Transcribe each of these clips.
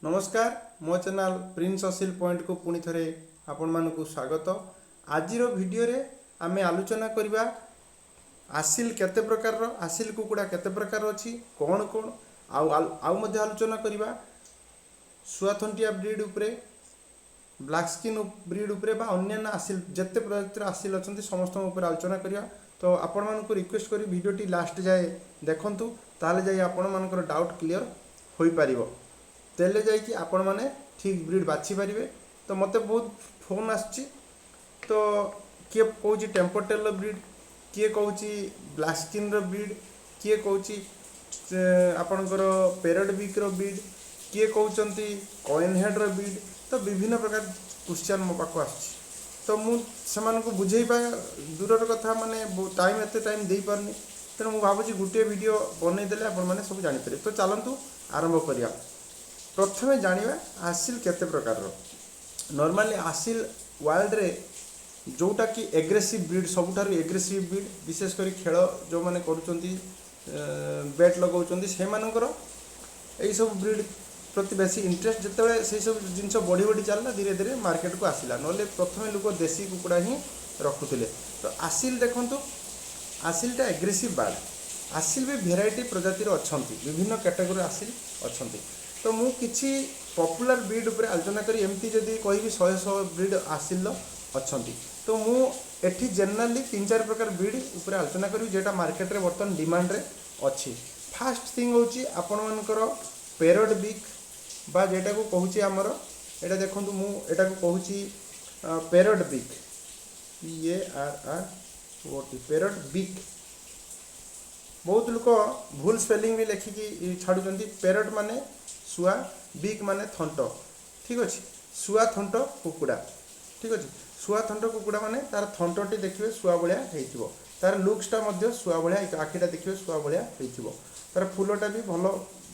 नमस्कार मो channel Prince Aseel point को पुणी थे आपण मानक स्वागत। आज वीडियो रे आमे आलोचना करबा आसिल केते प्रकार रो आसिल कुकुड़ा केते प्रकार अछि कोन कोन आउ मध्ये आलोचना करबा सुआथंटिया ब्रीड उपरे ब्लैक स्किन ब्रीड उपरे बा अन्य आसिल जत्ते प्रजातिर आसिल अछंती समस्त ऊपर आलोचना करिया। तो आपण मानक रिक्वेस्ट करी वीडियोटी लास्ट जाए देखंतु ताले जाई आपण मानकर डाउट क्लियर होई परिबो तेले जाइए आपण मैंने ठीक ब्रीड बाछि पारे। तो मत बहुत फोन आसची तो किए कौन टेम्परटेल ब्रीड किए कौन ब्लैक स्किन ब्रीड किए कौन आपणकर पैरट बीक ब्रीड किए कहते कॉइन हेड ब्रीड। तो विभिन्न प्रकार क्वेश्चन मो पाक आस तो मुझे बुझे पा दूर कथा माने टाइम एत टाइम दे पारनी तेणु मुझे भावुँ गोटे वीडियो बनईदे आपने सब जापर। तो चलतु आरंभ करिया। प्रथमे जानिबा आसिल केते प्रकार नॉर्मली आसिल वर्ल्ड रे जोटा कि एग्रेसिव ब्रीड सबुठारु एग्रेसिव ब्रीड विशेष करी खेल जो माने करूचंती बैट लगाउचंती से मानकर एई सब ब्रीड प्रति बेसी इंटरेस्ट जेतेबेले से सब जिंस बढ़ी बढ़ी चलला धीरे धीरे मार्केट को आसिला नले प्रथमे लोक देसी कुकुड़ा ही रखुथिले। तो आसिल देखंतु आसिलटा एग्रेसिव बर्ड आसिल भी भेराइटी प्रजातिर अछंती विभिन्न कैटेगरी आसिल अछंती। तो मु किछि पॉपुलर ब्रीड उपर आलोचना करी एमती जदि कहि 100 ब्रीड आसिल अछंती। तो मु एठी जनरली 3-4 प्रकार ब्रीड उपर आलोचना करी जेटा मार्केट रे वर्तमान डिमांड रे अछि। फर्स्ट थिंग होची आपण मानकर पैरट बीक बा जेटा को कहूची हमर एटा देखंतु मु एटा को कहूची parrot beak PARROT parrot beak. बहुत लोक भूल स्पेलिंग भी लिखिकी छाड़ुचंती पैरट माने सुआ बीक माने थंट ठीक अच्छे सुआ थंट कुकुड़ा ठीक अच्छे सुआ थंट कुकुड़ा माने तार थंटटी देखिए सुआ भाया हो तार लुक्सटा सुआ भाया आखिटा देखिए सुआ भाया हो तार फूलटा भी भल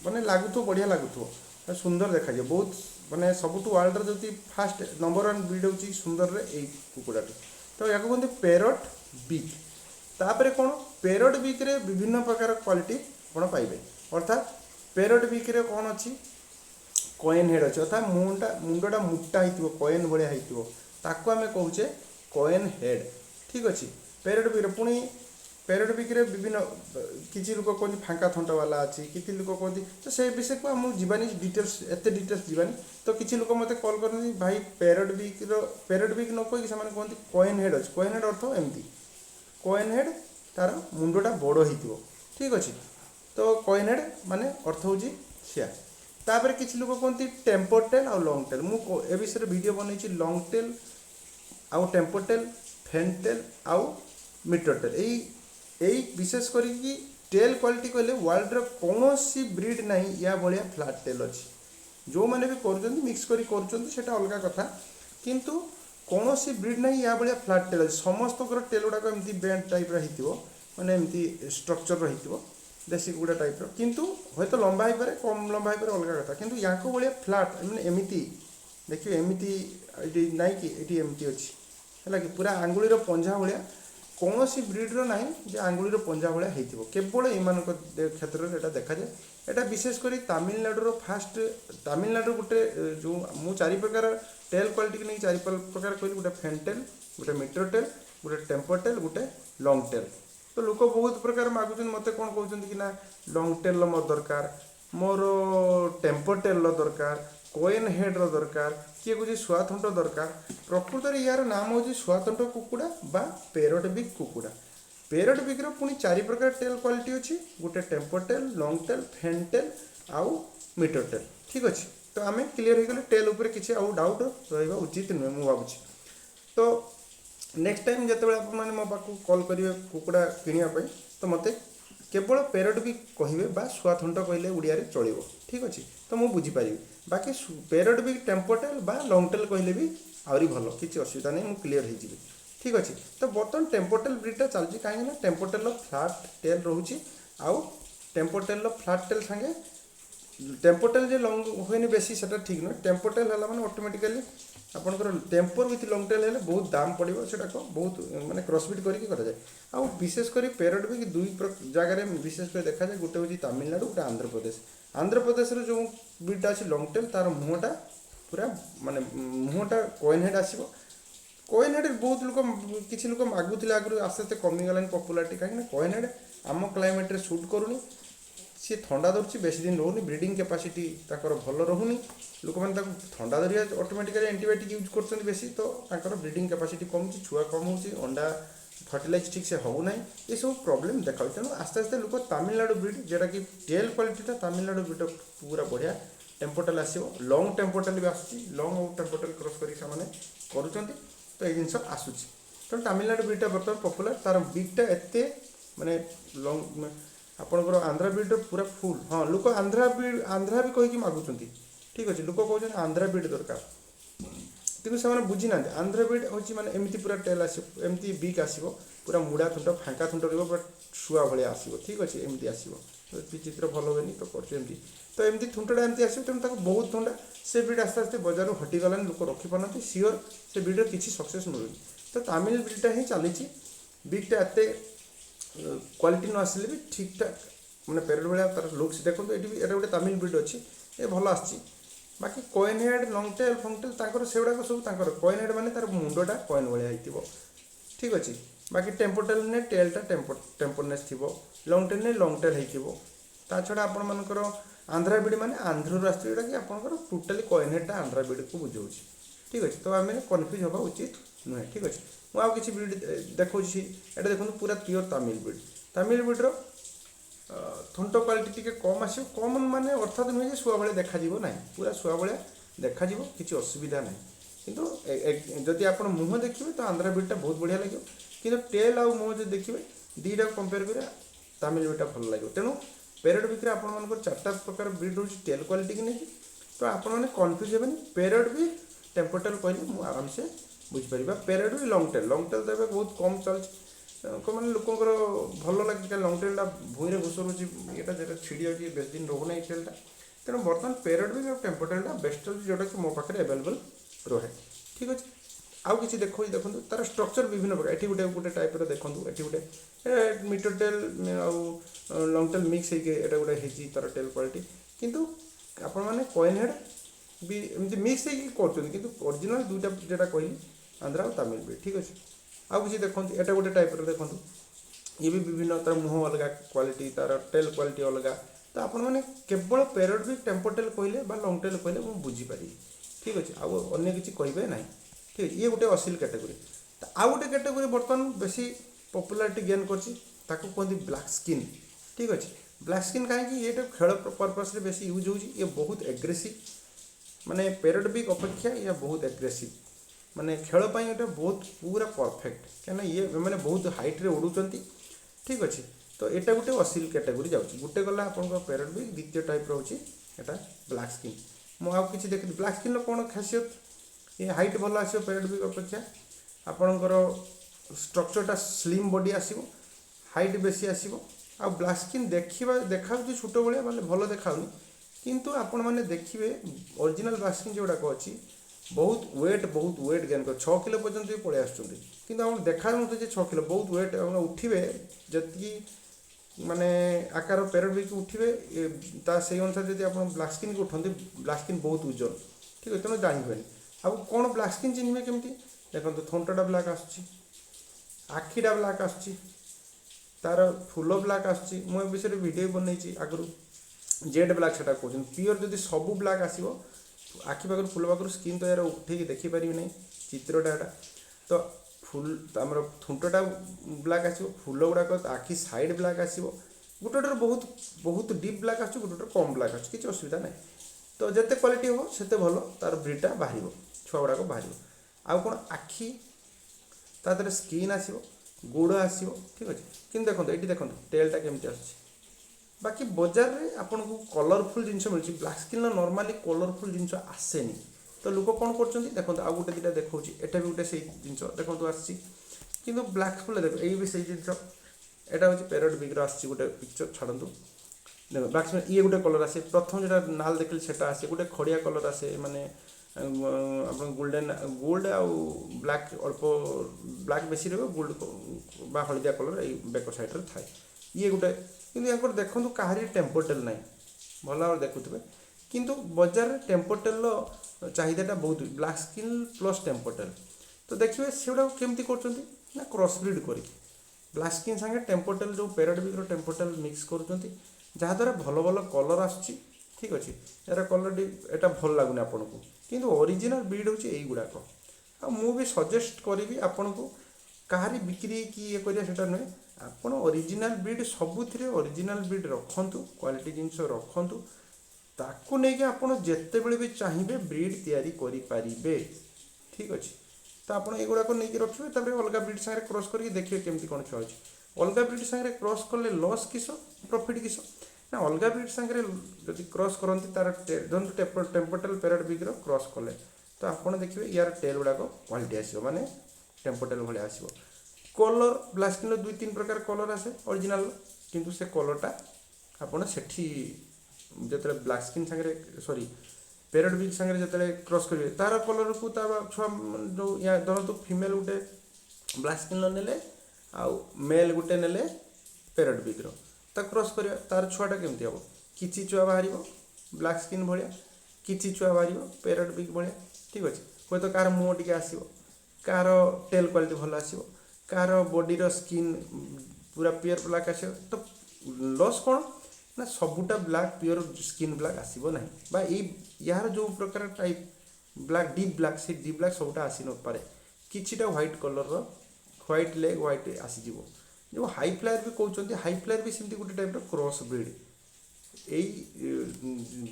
माने लगुव बढ़िया लगुव सुंदर देखा जाए बहुत माने सबुठ वर्ल्ड जो फास्ट नंबर 1 ब्रीड होची सुंदर रे ए कुकुड़ाटी। तो या कहते पैरट बीक तापर कौन पैरट बीक रे विभिन्न प्रकार क्वालिटी आप पाइबे अर्थात पैरट बीक रे कौन अच्छी कॉइन हेड अच्छे अर्थात मुंडा मुटा हो कॉइन भाया हो आम कहे कॉइन हेड ठीक अच्छे। पैरट बीक पुणी पैरट बीक रे विभिन्न किसी लोक कहते फांका थंटा वाला अच्छी किसी लोक कहते तो से विषय को आम जीवानी डिटेल्स एत डिटेल्स जीवानी। तो किसी लोक मत कॉल करते भाई पैरट बीक न कही कहते कॉइन हेड अच्छे कॉइन हेड अर्थ एमती कॉइन हेड तार मुंडा बड़ हो ठीक अच्छे। तो कॉइन हेड माने अर्थ हूँ सिया तापर किसी लोक कहते टेम्पर टेल आउ लॉन्ग टेल मु ए विषय वीडियो बनई लॉन्ग टेल आउ टेम्पर टेल फेन टेल आउ मीटर टेल यही विशेष करी टेल क्वालिटी कहले वर्ल्ड रो कौन सी ब्रीड नहीं या भाया फ्लैट टेल अच्छी जो मैंने भी कर मिक्स करी कर अलग कथा किंतु कौन सी ब्रीड नहीं या भाया फ्लैट टेल अच्छी समस्त टेल गुड़ाक एमती बेंड टाइप माने एमती स्ट्रक्चर रही देसी कुकुड़ा टाइप किंतु हयतो लंबा हो पारे कम लंबा हो पारे अलग कथा किंतु या भाया फ्लैट मैंने एमती देखिए एमती नाई कि ये एमती अच्छी है कि पूरा आंगुलीर पंजा भाया कौन सी ब्रीड्र ना जे आंगुलीर पंजा भाया हो केवल इन क्षेत्र में देखा जाए। यहाँ विशेषकर तमिलनाडु फास्ट तमिलनाडु गोटे जो मु 4 प्रकार टेल क्वालिटी नहीं 4 प्रकार कहली गोटे फेन टेल गोटे मीटर टेल गोटे टेम्पर टेल गोटे लॉन्ग टेल। तो लोक बहुत प्रकार मागुन मत कौन कहते कि ना लॉन्ग टेल मोर दरकार मोर टेम्पर टेल दरकार कॉइन हेड दरकार किए कहे सुआथंट दरकार प्रकृत में यार नाम हूँ सुआथंट कुकुड़ा बा पैरट बीक कुकुड़ा। पैरट बीक पुणी 4 प्रकार टेल क्वालिटी अच्छी गोटे टेम्पर टेल लॉन्ग टेल फेन टेल आउ मीटर टेल ठीक अच्छे। तो आम क्लीयर हो गले टेल उपर किसी आउ डाउट रहा उचित नुहे मुझे भावुँ। तो नेक्स्ट टाइम जिते आपने मो पाक कॉल करेंगे कुकुड़ा किणापी तो मत केवल पैरट भी कहे बा सुआथंट कहले ओडिया चलो ठीक अच्छे तो मुझे बुझीपारि बाकी पैरट भी टेम्पर टेल बा लॉन्ग टेल कहले भी आहरी भल किसी असुविधा नहीं मुझे क्लीयर हो ठीक अच्छे। तो बर्तमान टेम्पर टेल ब्रीडा चलती कहीं टेम्पर टेल फ्लैट टेल रोचे आउ टेम्पर टेल फ्लैट टेल सांगे टेम्पर टेल जो लंग हुए बेसी से ठीक नुह टेम्पर टेल है मैंने ऑटोमेटिकली आपंकर टेम्पर विथ लंग टेल है बहुत दाम पड़ो से बहुत माने क्रॉसबिट कराए आउ विशेषकर पैरट भी 2 जगह विशेषकर देखा जाए गोटे हूँ तमिलनाडु गोटे आंध्र प्रदेश आंध्र प्रदेश जो ब्रीडटा अच्छी लंग टेल तार मुहटा पूरा माने मुहटा कॉइन हेड आसो कॉइन हेड बहुत लोक किसी लोक मागुले आगुरी आस्ते आस्ते कमिगलानी पपुलारिटी कहीं कॉइन हेड आम क्लाइमेट रे सुट करूनी सी थंडा धरुची बेसी दिन रोनी ब्रिडिंग कैपेसिटी ताकर भल रोनी लोक मैंने थंडा धरिया ऑटोमेटिकली एंटीबायोटिक यूज कर बेसी तो ताकर ब्रिडिंग कैपेसिटी कम छुआ कम हो अंडा फर्टिलाइज ठीक से होना ये सब प्रॉब्लम देखा तेणु आस्ते आस्ते लोक तमिलनाडु ब्रिड जोटा कि टेल क्वालिटीटा तमिलनाडु ब्रिड पूरा बढ़िया टेम्पोटेल आसो लंग टेम्पोटेल भी आसूँ लंग और टेम्पोटेल क्रॉस कर तो ये जिन आसूँ तेणु तमिलनाडु ब्रिडटा बर्तमान पपुलर तार बिगटा एत माने लंग आपंकर आंध्रा ब्रिड पूरा फुल हाँ लोक आंध्रा भी कहीकि मागुंट ठीक अच्छे लोक कहते आंध्रा ब्रिड दरकार किंतु से बुझी ना आंध्रा ब्रिड हूँ माने एमती पूरा टेल आमती बिग आसो पूरा मुड़ा थुंट फांका थुंट रही पूरा शुआ भाया आसो ठीक अच्छे एमती आसो चित्र भल हुए तो करमती तो एमती थुंटटा एमती आसो तेणु बहुत थंडा से ब्रिड आस्ते आस्ते बजार हटिगलानी लोक रखिपार सियोर से ब्रिड किसी सक्सेस मिलूनी तो तमिल ब्रिडटा ही चली बिगटा एत क्वालिटी न आसिले भी ठीक ठाक मैंने पेरेड भाया तार लुक्स देखो ये गोटे तमिल ब्रिड अच्छी ये भल आसी बाकी कॉइन हेड लंग टेल फंग टेल से गुड़ाक सब कॉइन हेड माने तार मुंडटा कॉइन भाया हो ठीक अच्छे बाकी टेम्पोटेल ने टेलटा टेम्पोनेस थी लंग टेल ने लंग टेल हो छड़ा आपण मानकर आंध्रा ब्रिड माने आंध्र आसो जोटा कि आपंकर टोटाली कॉइन हेडटा आंध्रा ब्रिड को बुझाऊँ ठीक अच्छे तो आम कन्फ्यूज हवा उचित नुहे ठीक अच्छे मुझे किसी ब्रिड देखा ये देखो पूरा प्योर तमिल ब्रिड्र थंट क्वालिटी टी कम आस कम माने अर्थात नुहे शुआ भाया देखा ना पूरा शुआ भाया देखा किसी असुविधा ना कि जदि आप मुँह देखिए तो आंध्रा ब्रिडटा बहुत बढ़िया लगे कि टेल आउ मुँह जो देखिए दुईटा कंपेयर कर तमिल ब्रिडटा भल लगे तेणु पेरेड भितर आप चार्टा प्रकार ब्रिड हो टेल क्वालिटी की नहीं तो आपने कन्फ्यूज हेनी पेरेड भी टेम्पोटेल कहले मुझे आराम से बुझीपर पेरेड भी लंग टेल तो ये बहुत कम चलती मैंने लोकंर भल लगे लंग टेलटा भूई में घुसर ये छिड़ी जाए बेस दिन रोना ये टेलटा तेणु बर्तमान पेरेड भी टेम्पोटेलटा बेस्ट चलती जोटा कि मो पाखे अवेलेबल रहे ठीक अच्छे आउ कि देखो तार स्ट्रक्चर विभिन्न प्रकार ये गोटे गोटे टाइप देखो ये गोटे मीटर टेल आउ लंग टेल मिक्स होता गोटे तार टेल क्वालिटी किंतु आपण मैंने कॉइन हेड भी एमती मिक्स करजिनाल दुईटा जोटा कहली आंध्रा और तमिल भी ठीक अच्छे आउ कि देखो ये गोटे टाइप देखो ये भी विभिन्न तार मुँह अलग क्वालिटी तार टेल क्वालिटी अलग तो आपण मैंने केवल पेरेड भी टेम्पोटेल कहले लंग टेल कहले मुझे बुझीपारि ठीक अच्छे आउ अन्य किसी कहे ना ठीक है ये गोटे असिल कैटेगोरी तो आउ गोटे कैटेगोरी बर्तमान बेसी पपुलारिटी गेन करती ब्लैक स्किन ठीक अच्छे ब्लैक स्किन कहीं ये खेल पर्पस बेसी यूज हो बहुत एग्रेसिव माने पेरेड बिग अपेक्षा ये बहुत एग्रेसिव माने खेल ये बहुत पूरा परफेक्ट क्या ये मैंने बहुत हाइट रे उड़ुचंती ठीक अच्छे तो यहाँ गोटे असिल कैटेगोरी जाऊँगी गोटे गला आप पेरेड बिग द्वितीय टाइप रोचे यहाँ ब्लैक स्किन मुझे देख ब्लैक स्किन कौन खासियत ये हाइट भल आस पेरेड बिग अपेक्षा आपणकर स्ट्रक्चरटा स्लिम बॉडी आसो हाइट बेसी आसो आ ब्लैक स्किन देखा छोट भाया मतलब भल देखा किंतु आपण मैंने देखिए ओरिजिनल ब्लैक स्किन जोड़ाक अच्छी बहुत वेट गेन कर 6 किलो पर्यंत पलि आसुँच देखा जे 6 किलो बहुत वेट उठे जी माने आकार पेरेड भी उठे से अनुसार जब आप ब्लैक स्किन को उठते ब्लैक स्किन बहुत उज्जवल ठीक है तेणु जानी हुए अब कौन ब्लैक स्किन चिन्हे केमती देखो थंटटा ब्लैक आसुची आखिटा ब्लैक आसुची तार फुल ब्लैक आसुची मु विषय वीडियो बनई आगु जेड ब्लैक से कहते प्योर जदि सब ब्लैक आसो आखि पाखर फुल पाखर स्किन तो यार उठे देखिपारे ना चित्रटा यहाँ तो फुल आम थुंटटा ब्लैक आसो फुल गुड़ाक आखि साइड ब्लैक आसो गोटे बहुत बहुत डीप ब्लैक आस गोटे कम ब्लैक आस किसी असुविधा ना तो जिते क्वालिटी हम से भल तार ब्रिडटा बाहर छुआ गुड़ाक बाहर आउ कौन आखि तादर स्किन आसो गोड़ आसो ठीक अच्छे कि देखो ये देखो टेलटा केमती आस बाकी बजार में आपन को कलरफुल जिनस मिलूँ ब्लैक स्किन नॉर्मली कलरफुल जिनस आसेनी तो लोक कौन कर देखो आउ गोटे दुटा देखा एटा भी गोटे से जिनस देखो आसी कि ब्लैक फुल देख ये भी से जिनस यहाँ हूँ पेरेड बिग्र आस गोटे पिक्चर छाड़ू देखो ब्लैक स्किन ये गोटे कलर आसे प्रथम जो नाल देखिए से आसे गोटे खड़िया कलर आसे माने आप गोल्डन गोल्ड आउ ब्लैक अल्प ब्लैक बेसी रही गोल्ड हलदिया कलर ये बेक साइड थाए ये गोटे कि देखो कहारी टेम्पोटेल ना ଭଲ ଭାବରେ ଦେଖୁଥିବେ। କିନ୍ତୁ ବଜାରରେ ଟେମ୍ପୋଟେଲ୍ର ଚାହିଦାଟା ବହୁତ, ବ୍ଲାକ୍ ସ୍କିନ୍ ପ୍ଲସ୍ ଟେମ୍ପୋଟେଲ୍। ତ ଦେଖିବେ ସେଗୁଡ଼ାକ କେମିତି କରୁଛନ୍ତି ନା କ୍ରସ୍ ବ୍ରିଡ୍ କରିକି ବ୍ଲାକ୍ ସ୍କିନ୍ ସାଙ୍ଗେ ଟେମ୍ପୋଟେଲ୍ ଯେଉଁ ପ୍ୟାରଟ୍ ବିଗ୍ର ଟେମ୍ପୋଟେଲ୍ ମିକ୍ସ କରୁଛନ୍ତି, ଯାହାଦ୍ୱାରା ଭଲ ଭଲ କଲର୍ ଆସୁଛି। ଠିକ୍ ଅଛି, ଏହାର କଲର୍ଟି ଏଇଟା ଭଲ ଲାଗୁନି ଆପଣଙ୍କୁ, କିନ୍ତୁ ଅରିଜିନାଲ୍ ବ୍ରିଡ୍ ହେଉଛି ଏଇଗୁଡ଼ାକ। ଆଉ ମୁଁ ବି ସଜେଷ୍ଟ କରିବି ଆପଣଙ୍କୁ କାହାରି ବିକ୍ରି କି ଇଏ କରିବା ସେଇଟା ନୁହେଁ, ଆପଣ ଅରିଜିନାଲ୍ ବ୍ରିଡ୍ ସବୁଥିରେ ଅରିଜିନାଲ୍ ବ୍ରିଡ୍ ରଖନ୍ତୁ, କ୍ୱାଲିଟି ଜିନିଷ ରଖନ୍ତୁ, ତାକୁ ନେଇକି ଆପଣ ଯେତେବେଳେ ବି ଚାହିଁବେ ବ୍ରିଡ୍ ତିଆରି କରିପାରିବେ। ଠିକ୍ ଅଛି, ତ ଆପଣ ଏଗୁଡ଼ାକ ନେଇକି ରଖିବେ, ତାପରେ ଅଲଗା ବ୍ରିଡ୍ ସାଙ୍ଗରେ କ୍ରସ୍ କରିକି ଦେଖିବେ କେମିତି କ'ଣ ଛୁଆ ଅଛି। ଅଲଗା ବ୍ରିଡ୍ ସାଙ୍ଗରେ କ୍ରସ୍ କଲେ ଲସ୍ କିସ ପ୍ରଫିଟ୍ କିସ ନା, ଅଲଗା ବ୍ରିଡ୍ ସାଙ୍ଗରେ ଯଦି କ୍ରସ୍ କରନ୍ତି ତାର ଧରନ୍ତୁ ଟେମ୍ପୋଟେଲ୍ ପ୍ୟାରଟ୍ ବିଗ୍ର କ୍ରସ୍ କଲେ, ତ ଆପଣ ଦେଖିବେ ୟାର ଟେଲ୍ ଗୁଡ଼ାକ କ୍ୱାଲିଟି ଆସିବ, ମାନେ ଟେମ୍ପୋଟେଲ୍ ଭଳିଆ ଆସିବ। କଲର୍ ବ୍ଲାକ୍ ସ୍କିନ୍ର 2-3 ପ୍ରକାର କଲର୍ ଆସେ ଅରିଜିନାଲ୍ର, କିନ୍ତୁ ସେ କଲର୍ଟା ଆପଣ ସେଠି ଯେତେବେଳେ ବ୍ଲାକ୍ ସ୍କିନ୍ ସାଙ୍ଗରେ ସରି ପ୍ୟାରଟ୍ ବିଗ୍ ସାଙ୍ଗରେ ଯେତେବେଳେ କ୍ରସ୍ କରିବେ ତାର କଲର୍କୁ ତାର ଛୁଆ ଯେଉଁ ଧରନ୍ତୁ ଫିମେଲ୍ ଗୋଟେ ବ୍ଲାକ୍ ସ୍କିନ୍ର ନେଲେ ଆଉ ମେଲ୍ ଗୋଟେ ନେଲେ ପ୍ୟାରଟ୍ ବିଗ୍ର, ତାକୁ କ୍ରସ୍ କରିବା, ତାର ଛୁଆଟା କେମିତି ହେବ? କିଛି ଛୁଆ ବାହାରିବ ବ୍ଲାକ୍ ସ୍କିନ୍ ଭଳିଆ, କିଛି ଛୁଆ ବାହାରିବ ପ୍ୟାରଟ୍ ବିଗ୍ ଭଳିଆ। ଠିକ୍ ଅଛି, ହୁଏତ କାହାର ମୁହଁ ଟିକେ ଆସିବ, କାହାର ଟେଲ୍ କ୍ୱାଲିଟି ଭଲ ଆସିବ, କାହାର ବଡ଼ିର ସ୍କିନ୍ ପୁରା ପିଓର ବ୍ଲାକ୍ ଆସିବ। ତ ଲସ୍ କ'ଣ ନା, ସବୁଟା ବ୍ଲାକ୍ ପିଓର ସ୍କିନ୍ ବ୍ଲାକ୍ ଆସିବ ନାହିଁ, ବା ଏହାର ଯେଉଁ ପ୍ରକାର ଟାଇପ୍ ବ୍ଲାକ୍ ଡିପ୍ ବ୍ଲାକ୍, ସେ ଡିପ୍ ବ୍ଲାକ୍ ସବୁଟା ଆସିନପାରେ। କିଛିଟା ହ୍ୱାଇଟ୍ କଲର୍ର ହ୍ୱାଇଟ୍ ଲେଗ୍ ହ୍ୱାଇଟ୍ ଆସିଯିବ। ଯେଉଁ ହାଇ ଫ୍ଲାୟାର୍ ବି କହୁଛନ୍ତି, ହାଇ ଫ୍ଲାୟାର୍ ବି ସେମିତି ଗୋଟେ ଟାଇପ୍ର କ୍ରସ୍ ବ୍ରିଡ୍ ଏଇ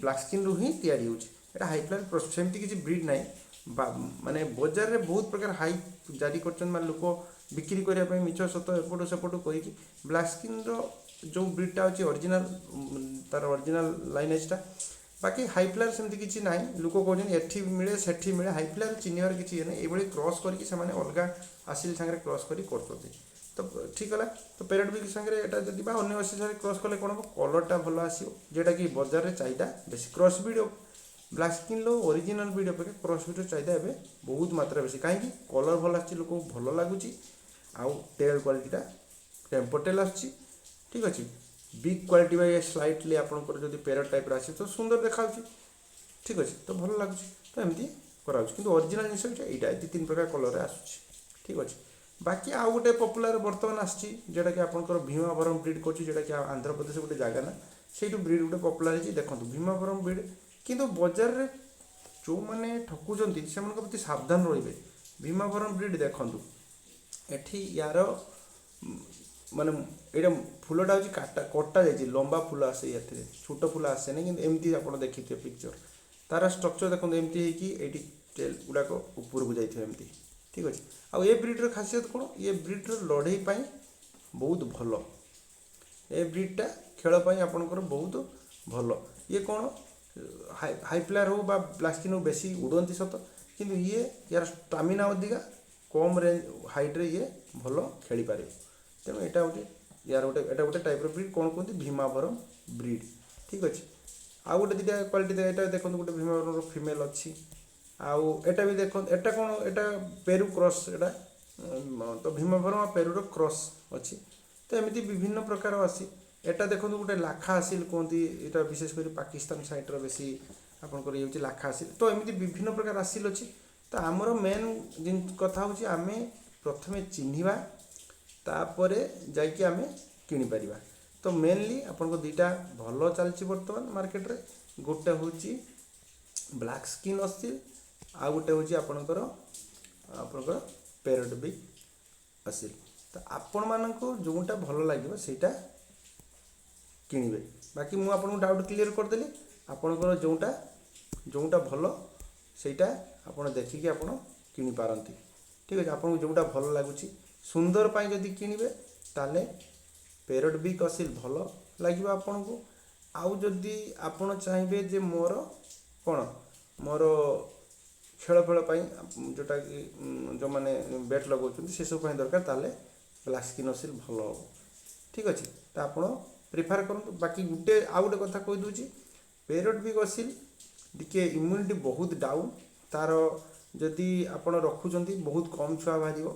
ବ୍ଲାକ୍ ସ୍କିନ୍ରୁ ହିଁ ତିଆରି ହେଉଛି। ଏଇଟା ହାଇ ଫ୍ଲାୟାର୍ ସେମିତି କିଛି ବ୍ରିଡ୍ ନାହିଁ, ମାନେ ବଜାରରେ ବହୁତ ପ୍ରକାର ହାଇ ଜାରି କରିଛନ୍ତି, ମାନେ ଲୋକ ବିକ୍ରି କରିବା ପାଇଁ ମିଛ ସତ ଏପଟୁ ସେପଟୁ କରିକି ବ୍ଲାକ୍ ସ୍କିନ୍ର ଯେଉଁ ବ୍ରିଡ୍ଟା ଅଛି ଅରିଜିନାଲ୍, ତାର ଅରିଜିନାଲ୍ ଲାଇନେଜ୍ଟା। ବାକି ହାଇ ଫ୍ଲାୟାର୍ ସେମିତି କିଛି ନାହିଁ, ଲୋକ କହୁଛନ୍ତି ଏଠି ମିଳେ ସେଠି ମିଳେ, ହାଇ ଫ୍ଲାୟାର୍ ଚିହ୍ନିବାର କିଛି ଇଏ ନାହିଁ। ଏଇଭଳି କ୍ରସ୍ କରିକି ସେମାନେ ଅଲଗା ଆସିଲ୍ ସାଙ୍ଗରେ କ୍ରସ୍ କରି କରୁଛନ୍ତି। ତ ଠିକ୍ ହେଲା, ତ ପ୍ୟାରଟ୍ ବିଗ୍ ସାଙ୍ଗରେ ଏଇଟା ଯଦି ବା ଅନ୍ୟ ଆସିଲ୍ ସାଙ୍ଗରେ କ୍ରସ୍ କଲେ କ'ଣ ହେବ, କଲର୍ଟା ଭଲ ଆସିବ, ଯେଉଁଟାକି ବଜାରରେ ଚାହିଦା ବେଶୀ। କ୍ରସ୍ ବ୍ରିଡ୍ ବ୍ଲାକ୍ ସ୍କିନ୍ର ଅରିଜିନାଲ୍ ବ୍ରିଡ୍ ଅପେକ୍ଷା କ୍ରସ୍ ବ୍ରିଡ୍ର ଚାହିଦା ଏବେ ବହୁତ ମାତ୍ରା ବେଶୀ। କାହିଁକି? କଲର୍ ଭଲ ଆସୁଛି, ଲୋକଙ୍କୁ ଭଲ ଲାଗୁଛି, ଆଉ ଟେଲ୍ କ୍ୱାଲିଟିଟା ଟେମ୍ପୋଟେଲ୍ ଆସୁଛି। ଠିକ୍ ଅଛି, ବିଗ୍ କ୍ୱାଲିଟି ବା ସ୍ଲାଇଟଲି ଆପଣଙ୍କର ଯଦି ପ୍ୟାରଟ୍ ଟାଇପ୍ର ଆସିବ ତ ସୁନ୍ଦର ଦେଖାଯାଉଛି। ଠିକ୍ ଅଛି, ତ ଭଲ ଲାଗୁଛି, ତ ଏମିତି କରାହେଉଛି। କିନ୍ତୁ ଅରିଜିନାଲ୍ ଜିନିଷ ଏଇଟା 2-3 ପ୍ରକାର କଲର୍ରେ ଆସୁଛି। ଠିକ୍ ଅଛି, ବାକି ଆଉ ଗୋଟେ ପପୁଲାର ବର୍ତ୍ତମାନ ଆସିଛି, ଯେଉଁଟାକି ଆପଣଙ୍କର ଭୀମାଭରମ୍ ବ୍ରିଡ୍ କରୁଛି, ଯେଉଁଟାକି ଆନ୍ଧ୍ରପ୍ରଦେଶ ଗୋଟେ ଜାଗା ନା, ସେଇଠୁ ବ୍ରିଡ୍ ଗୋଟେ ପପୁଲାର ହେଇଛି। ଦେଖନ୍ତୁ ଭୀମାଭରମ୍ ବ୍ରିଡ୍, କିନ୍ତୁ ବଜାରରେ ଯେଉଁମାନେ ଠକୁଛନ୍ତି ସେମାନଙ୍କ ପ୍ରତି ସାବଧାନ ରହିବେ। ଭୀମାଭରମ୍ ବ୍ରିଡ୍ ଦେଖନ୍ତୁ, ଏଠି ୟାର ମାନେ ଏଇଟା ଫୁଲଟା ହେଉଛି କଟା ଯାଇଛି, ଲମ୍ବା ଫୁଲ ଆସେ, ଏଥିରେ ଛୋଟ ଫୁଲ ଆସେନି, କିନ୍ତୁ ଏମିତି ଆପଣ ଦେଖିଥିବେ ପିକ୍ଚର, ତାର ଷ୍ଟ୍ରକ୍ଚର ଦେଖନ୍ତୁ ଏମିତି ହେଇକି ଏଇଠି ଟେଲ୍ ଗୁଡ଼ାକ ଉପରକୁ ଯାଇଥିବ ଏମିତି। ଠିକ୍ ଅଛି, ଆଉ ଏ ବ୍ରିଡ୍ର ଖାସିୟତ କ'ଣ, ଏ ବ୍ରିଡ୍ର ଲଢ଼େଇ ପାଇଁ ବହୁତ ଭଲ, ଏ ବ୍ରିଡ୍ଟା ଖେଳ ପାଇଁ ଆପଣଙ୍କର ବହୁତ ଭଲ। ଇଏ କ'ଣ ହାଇ ପ୍ଲେୟାର୍ ହେଉ ବା ବ୍ଲାକ୍ ସ୍କିନ୍ ହେଉ ବେଶୀ ଉଡ଼ନ୍ତି ସତ, କିନ୍ତୁ ୟାର ଷ୍ଟାମିନା ଅଧିକା, କମ୍ ରେଞ୍ଜ ହାଇଟ୍ରେ ଇଏ ଭଲ ଖେଳିପାରିବ। ତେଣୁ ଏଇଟା ହେଉଛି ଏଇଟା ଗୋଟେ ଟାଇପ୍ର ବ୍ରିଡ୍, କ'ଣ କୁହନ୍ତି ଭୀମାଭରମ୍ ବ୍ରିଡ୍। ଠିକ୍ ଅଛି, ଆଉ ଗୋଟେ ଦୁଇଟା କ୍ୱାଲିଟି ଏଇଟା ଦେଖନ୍ତୁ, ଗୋଟେ ଭୀମାଭରମ୍ର ଫିମେଲ୍ ଅଛି। ଆଉ ଏଇଟା ବି ଦେଖନ୍ତୁ, ଏଇଟା କ'ଣ, ଏଇଟା ପେରୁ କ୍ରସ୍, ଏଇଟା ତ ଭୀମାଭରମ୍ ଆଉ ପେରୁର କ୍ରସ୍ ଅଛି। ତ ଏମିତି ବିଭିନ୍ନ ପ୍ରକାର ଅଛି। ଏଇଟା ଦେଖନ୍ତୁ ଗୋଟେ ଲାଖା ଆସିଲ୍ କୁହନ୍ତି, ଏଇଟା ବିଶେଷ କରି ପାକିସ୍ତାନ ସାଇଟ୍ର ବେଶୀ ଆପଣଙ୍କର ଇଏ ହେଉଛି ଲାଖା ଆସିଲ୍। ତ ଏମିତି ବିଭିନ୍ନ ପ୍ରକାର ଆସିଲ୍ ଅଛି। ତ ଆମର ମେନ୍ କଥା ହେଉଛି ଆମେ ପ୍ରଥମେ ଚିହ୍ନିବା, ତାପରେ ଯାଇକି ଆମେ କିଣିପାରିବା। ତ ମେନଲି ଆପଣଙ୍କ ଦୁଇଟା ଭଲ ଚାଲିଛି ବର୍ତ୍ତମାନ ମାର୍କେଟରେ, ଗୋଟେ ହେଉଛି ବ୍ଲାକ୍ ସ୍କିନ୍ ଆସିଲ୍, ଆଉ ଗୋଟେ ହେଉଛି ଆପଣଙ୍କର ପ୍ୟାରଟ୍ ବିଗ୍ ଆସିଲ୍। ତ ଆପଣମାନଙ୍କୁ ଯେଉଁଟା ଭଲ ଲାଗିବ ସେଇଟା କିଣିବେ। ବାକି ମୁଁ ଆପଣଙ୍କୁ ଡାଉଟ୍ କ୍ଲିୟର କରିଦେଲି, ଆପଣଙ୍କର ଯେଉଁଟା ଭଲ ସେଇଟା ଆପଣ ଦେଖିକି ଆପଣ କିଣିପାରନ୍ତି। ଠିକ୍ ଅଛି, ଆପଣଙ୍କୁ ଯେଉଁଟା ଭଲ ଲାଗୁଛି ସୁନ୍ଦର ପାଇଁ ଯଦି କିଣିବେ ତାହେଲେ ପ୍ୟାରଟ୍ ବିଗ୍ ଆସିଲ୍ ଭଲ ଲାଗିବ ଆପଣଙ୍କୁ। ଆଉ ଯଦି ଆପଣ ଚାହିଁବେ ଯେ ମୋର ଖେଳ ପାଇଁ ଯେଉଁଟାକି ଯେଉଁମାନେ ବେଟ୍ ଲଗାଉଛନ୍ତି ସେସବୁ ପାଇଁ ଦରକାର, ତାହେଲେ ବ୍ଲାକ୍ ସ୍କିନ୍ ଆସିଲ୍ ଭଲ ହେବ। ଠିକ୍ ଅଛି, ତ ଆପଣ ପ୍ରିଫାର କରନ୍ତୁ। ବାକି ଆଉ ଗୋଟେ କଥା କହିଦେଉଛି, ପ୍ୟାରଟ୍ ବିଗ୍ ଆସିଲ୍ ଟିକେ ଇମ୍ୟୁନିଟି ବହୁତ ଡାଉନ୍, ତାର ଯଦି ଆପଣ ରଖୁଛନ୍ତି ବହୁତ କମ୍ ଛୁଆ ବାହାରିବ।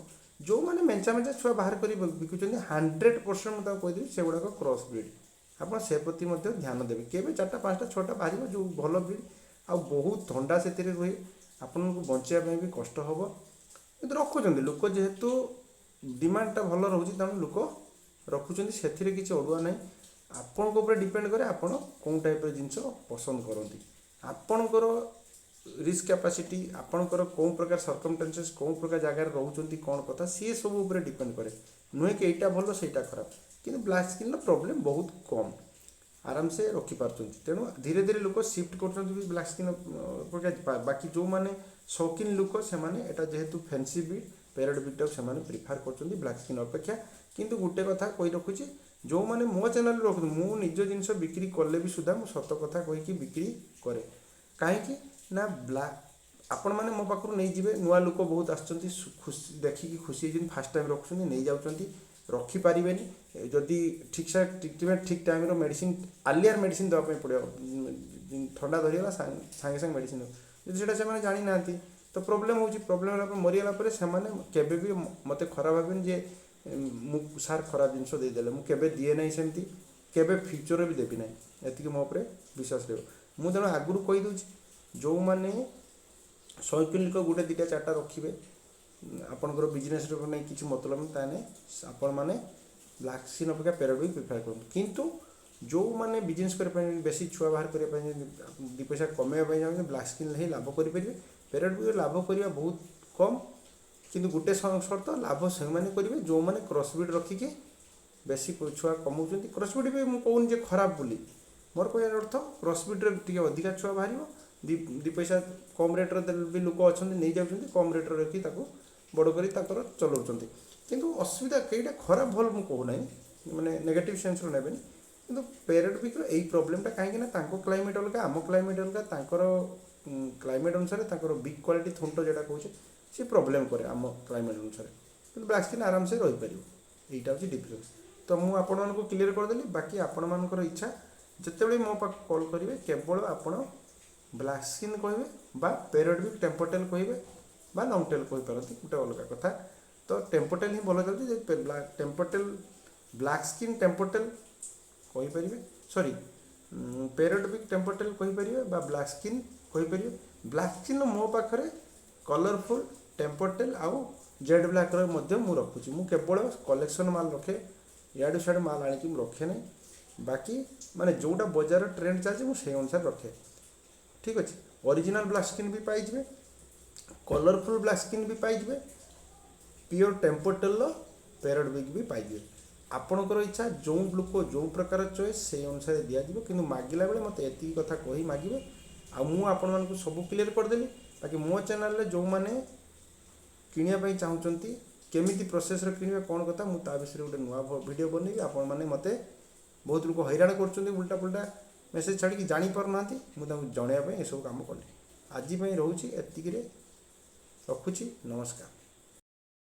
ଯେଉଁମାନେ ମେଞ୍ଚା ଛୁଆ ବାହାର କରି ବିକୁଛନ୍ତି 100% ମୁଁ ତାକୁ କହିଦେବି ସେଗୁଡ଼ାକ କ୍ରସ୍ ବ୍ରିଡ୍, ଆପଣ ସେ ପ୍ରତି ମଧ୍ୟ ଧ୍ୟାନ ଦେବେ। କେବେ 4ଟା 5ଟା 6ଟା ବାହାରିବ ଯେଉଁ ଭଲ ବ୍ରିଡ୍, ଆଉ ବହୁତ ଥଣ୍ଡା ସେଥିରେ ରୁହେ, ଆପଣଙ୍କୁ ବଞ୍ଚିବା ପାଇଁ ବି କଷ୍ଟ ହେବ। କିନ୍ତୁ ରଖୁଛନ୍ତି ଲୋକ, ଯେହେତୁ ଡିମାଣ୍ଡଟା ଭଲ ରହୁଛି ତେଣୁ ଲୋକ ରଖୁଛନ୍ତି, ସେଥିରେ କିଛି ଅଡ଼ୁଆ ନାହିଁ। ଆପଣଙ୍କ ଉପରେ ଡିପେଣ୍ଡ କରେ ଆପଣ କେଉଁ ଟାଇପ୍ର ଜିନିଷ ପସନ୍ଦ କରନ୍ତି। ଆପଣଙ୍କର ରିସ୍କ କ୍ୟାପାସିଟି, ଆପଣଙ୍କର କେଉଁ ପ୍ରକାର ସର୍କମଷ୍ଟାନ୍ସେସ୍, କେଉଁ ପ୍ରକାର ଜାଗାରେ ରହୁଛନ୍ତି, କ'ଣ କଥା, ସିଏ ସବୁ ଉପରେ ଡିପେଣ୍ଡ କରେ। ନୁହେଁ କି ଏଇଟା ଭଲ ସେଇଟା ଖରାପ। କିନ୍ତୁ ବ୍ଲାକ୍ ସ୍କିନ୍ର ପ୍ରୋବ୍ଲେମ୍ ବହୁତ କମ୍, ଆରାମସେ ରଖିପାରୁଛନ୍ତି। ତେଣୁ ଧୀରେ ଧୀରେ ଲୋକ ସିଫ୍ଟ କରୁଛନ୍ତି ବି ବ୍ଲାକ୍ ସ୍କିନ୍ ଅପେକ୍ଷା। ବାକି ଯେଉଁମାନେ ସୌକିନ୍ ଲୋକ ସେମାନେ ଏଇଟା ଯେହେତୁ ଫ୍ୟାନ୍ସି ବ୍ରିଡ୍, ପ୍ୟାରଟ୍ ବ୍ରିଡ୍ଟାକୁ ସେମାନେ ପ୍ରିଫାର କରୁଛନ୍ତି ବ୍ଲାକ୍ ସ୍କିନ୍ ଅପେକ୍ଷା। କିନ୍ତୁ ଗୋଟେ କଥା କହି ରଖୁଛି, ଯେଉଁମାନେ ମୋ ଚ୍ୟାନେଲରେ ରଖୁଛନ୍ତି, ମୁଁ ନିଜ ଜିନିଷ ବିକ୍ରି କଲେ ବି ସୁଦ୍ଧା ମୁଁ ସତ କଥା କହିକି ବିକ୍ରି କରେ। କାହିଁକି ନା ଆପଣମାନେ ମୋ ପାଖରୁ ନେଇଯିବେ, ନୂଆ ଲୋକ ବହୁତ ଆସୁଛନ୍ତି, ଖୁସି ଦେଖିକି ଖୁସି ହେଇଛନ୍ତି, ଫାଷ୍ଟ ଟାଇମ୍ ରଖୁଛନ୍ତି, ନେଇଯାଉଛନ୍ତି, ରଖିପାରିବେନି। ଯଦି ଠିକ୍ଠାକ୍ ଟ୍ରିଟମେଣ୍ଟ, ଠିକ୍ ଟାଇମ୍ର ମେଡ଼ିସିନ୍, ଆଲିଆର ମେଡ଼ିସିନ୍ ଦେବା ପାଇଁ ପଡ଼ିବ। ଥଣ୍ଡା ଧରିଗଲା ସାଙ୍ଗେ ସାଙ୍ଗେ ମେଡ଼ିସିନ୍ ଦେବ। ଯଦି ସେଇଟା ସେମାନେ ଜାଣିନାହାନ୍ତି ତ ପ୍ରୋବ୍ଲେମ୍ ହେଉଛି। ପ୍ରୋବ୍ଲେମ୍ ହେଲା ପରେ, ମରିଗଲା ପରେ ସେମାନେ କେବେ ବି ମୋତେ ଖରାପ ଭାବିବେନି ଯେ ମୁଁ ସାର୍ ଖରାପ ଜିନିଷ ଦେଇଦେଲେ। ମୁଁ କେବେ ଦିଏ ନାହିଁ ସେମିତି, କେବେ ଫ୍ୟୁଚରରେ ବି ଦେବି ନାହିଁ। ଏତିକି ମୋ ଉପରେ ବିଶ୍ୱାସ ରହିବ। ମୁଁ ତେଣୁ ଆଗରୁ କହିଦେଉଛି, ଯେଉଁମାନେ ସୌକିନ୍ ଲୋକ 1 2 4ଟା ରଖିବେ, ଆପଣଙ୍କର ବିଜନେସ୍ରେ ନେଇ କିଛି ମତଲବ ନାହିଁ, ତାହେଲେ ଆପଣମାନେ ବ୍ଲାକ୍ ସ୍କିନ୍ ଅପେକ୍ଷା ପ୍ୟାରଟ୍ ବି ପ୍ରିଫାର କରନ୍ତୁ। କିନ୍ତୁ ଯେଉଁମାନେ ବିଜନେସ୍ କରିବା ପାଇଁ, ବେଶୀ ଛୁଆ ବାହାର କରିବା ପାଇଁ, 2 ପଇସା କମେଇବା ପାଇଁ ଚାହୁଁଛନ୍ତି, ବ୍ଲାକ୍ ସ୍କିନ୍ ହିଁ ଲାଭ କରିପାରିବେ। ପ୍ୟାରଟ୍ ବି ଲାଭ କରିବା ବହୁତ କମ୍। କିନ୍ତୁ ଗୋଟେ ସର୍ତ୍ତ, ଲାଭ ସେମାନେ କରିବେ ଯେଉଁମାନେ କ୍ରସ୍ ବ୍ରିଡ୍ ରଖିକି ବେଶୀ ଛୁଆ କମାଉଛନ୍ତି। କ୍ରସ୍ ବ୍ରିଡ୍ ବି ମୁଁ କହୁନି ଯେ ଖରାପ ବୋଲି, ମୋର କହିବାର ଅର୍ଥ କ୍ରସ୍ ବ୍ରିଡ୍ରେ ଟିକେ ଅଧିକା ଛୁଆ ବାହାରିବ, 2 ପଇସା କମ୍ ରେଟ୍ରେ ବି ଲୋକ ଅଛନ୍ତି ନେଇଯାଉଛନ୍ତି, କମ୍ ରେଟ୍ରେ ରଖି ତାକୁ ବଡ଼ କରି ତାଙ୍କର ଚଲାଉଛନ୍ତି। କିନ୍ତୁ ଅସୁବିଧା କେଇଟା ଖରାପ ଭଲ ମୁଁ କହୁନାହିଁ, ମାନେ ନେଗେଟିଭ୍ ସେନ୍ସରୁ ନେବେନି। କିନ୍ତୁ ପ୍ୟାରଟ୍ ବିକ୍ର ଏଇ ପ୍ରୋବ୍ଲେମ୍ଟା, କାହିଁକିନା ତାଙ୍କ କ୍ଲାଇମେଟ୍ ଅଲଗା, ଆମ କ୍ଲାଇମେଟ୍ ଅଲଗା। ତାଙ୍କର କ୍ଲାଇମେଟ୍ ଅନୁସାରେ ତାଙ୍କର ବିଗ୍ କ୍ୱାଲିଟି ଥୁଣ୍ଟ ଯେଉଁଟା କହୁଛେ, ସେ ପ୍ରୋବ୍ଲେମ୍ କରେ ଆମ କ୍ଲାଇମେଟ୍ ଅନୁସାରେ। କିନ୍ତୁ ବ୍ଲାକ୍ ସ୍କିନ୍ ଆରାମସେ ରହିପାରିବ। এইটা ହେଉଛି ଡିଫରେନ୍ସ। ତ ମୁଁ ଆପଣମାନଙ୍କୁ କ୍ଲିୟର କରିଦେଲି। ବାକି ଆପଣମାନଙ୍କର ଇଚ୍ଛା, ଯେତେବେଳେ ମୋ ପାଖକୁ କଲ୍ କରିବେ କେବଳ ଆପଣ ବ୍ଲାକ୍ ସ୍କିନ୍ କହିବେ ବା ପ୍ୟାରଟ୍ ବି ଟେମ୍ପୋଟେଲ୍ କହିବେ ବା ଲଙ୍ଗ୍ ଟେଲ୍ କହିପାରନ୍ତି, ଗୋଟେ ଅଲଗା କଥା। ତ ଟେମ୍ପୋଟେଲ୍ ହିଁ ଭଲ ଚାଲୁଛି। ଯେ ଟେମ୍ପୋଟେଲ୍, ବ୍ଲାକ୍ ସ୍କିନ୍ ଟେମ୍ପୋଟେଲ୍ କହିପାରିବେ, ସରି ପ୍ୟାରଟ୍ ବି ଟେମ୍ପୋଟେଲ୍ କହିପାରିବେ ବା ବ୍ଲାକ୍ ସ୍କିନ୍ କହିପାରିବେ। ବ୍ଲାକ୍ ସ୍କିନ୍ ମୋ ପାଖରେ କଲରଫୁଲ୍, ଟେମ୍ପୋଟେଲ୍ ଆଉ ଜେଡ୍ ବ୍ଲାକ୍ର ମଧ୍ୟ ମୁଁ ରଖୁଛି। ମୁଁ କେବଳ କଲେକ୍ସନ୍ ମାଲ୍ ରଖେ, ଇଆଡ଼ୁ ସିଆଡ଼ୁ ମାଲ୍ ଆଣିକି ମୁଁ ରଖେ ନାହିଁ। ବାକି ମାନେ ଯେଉଁଟା ବଜାରର ଟ୍ରେଣ୍ଡ ଚାଲିଛି ମୁଁ ସେଇ ଅନୁସାରେ ରଖେ। ଠିକ୍ ଅଛି। ଅରିଜିନାଲ୍ ବ୍ଲାକ୍ ସ୍କିନ୍ ବି ପାଇଯିବେ, କଲରଫୁଲ୍ ବ୍ଲାକ୍ ସ୍କିନ୍ ବି ପାଇଯିବେ, ପିଓର ଟେମ୍ପୋଟେଲ୍ର ପ୍ୟାରଟ୍ ବିଗ୍ ବି ପାଇଯିବେ। ଆପଣଙ୍କର ଇଚ୍ଛା, ଯେଉଁ ଲୋକ ଯେଉଁ ପ୍ରକାର ଚଏସ୍ ସେଇ ଅନୁସାରେ ଦିଆଯିବ। କିନ୍ତୁ ମାଗିଲା ବେଳେ ମୋତେ ଏତିକି କଥା କହି ମାଗିବେ। ଆଉ ମୁଁ ଆପଣମାନଙ୍କୁ ସବୁ କ୍ଲିୟର କରିଦେଲି। ବାକି ମୋ ଚ୍ୟାନେଲରେ ଯେଉଁମାନେ କିଣିବା ପାଇଁ ଚାହୁଁଛନ୍ତି, କେମିତି ପ୍ରୋସେସ୍ରେ କିଣିବେ, କ'ଣ କଥା, ମୁଁ ତା ବିଷୟରେ ଗୋଟେ ନୂଆ ଭିଡ଼ିଓ ବନେଇବି। ଆପଣମାନେ ମୋତେ ବହୁତ ଲୋକ ହଇରାଣ କରୁଛନ୍ତି, ଉଲ୍ଟା ପୁଲ୍ଟା ମେସେଜ୍ ଛାଡ଼ିକି ଜାଣିପାରୁନାହାନ୍ତି। ମୁଁ ତାଙ୍କୁ ଜଣାଇବା ପାଇଁ ଏସବୁ କାମ କଲି। ଆଜି ପାଇଁ ରହୁଛି ଏତିକିରେ, ରଖୁଛି, ନମସ୍କାର।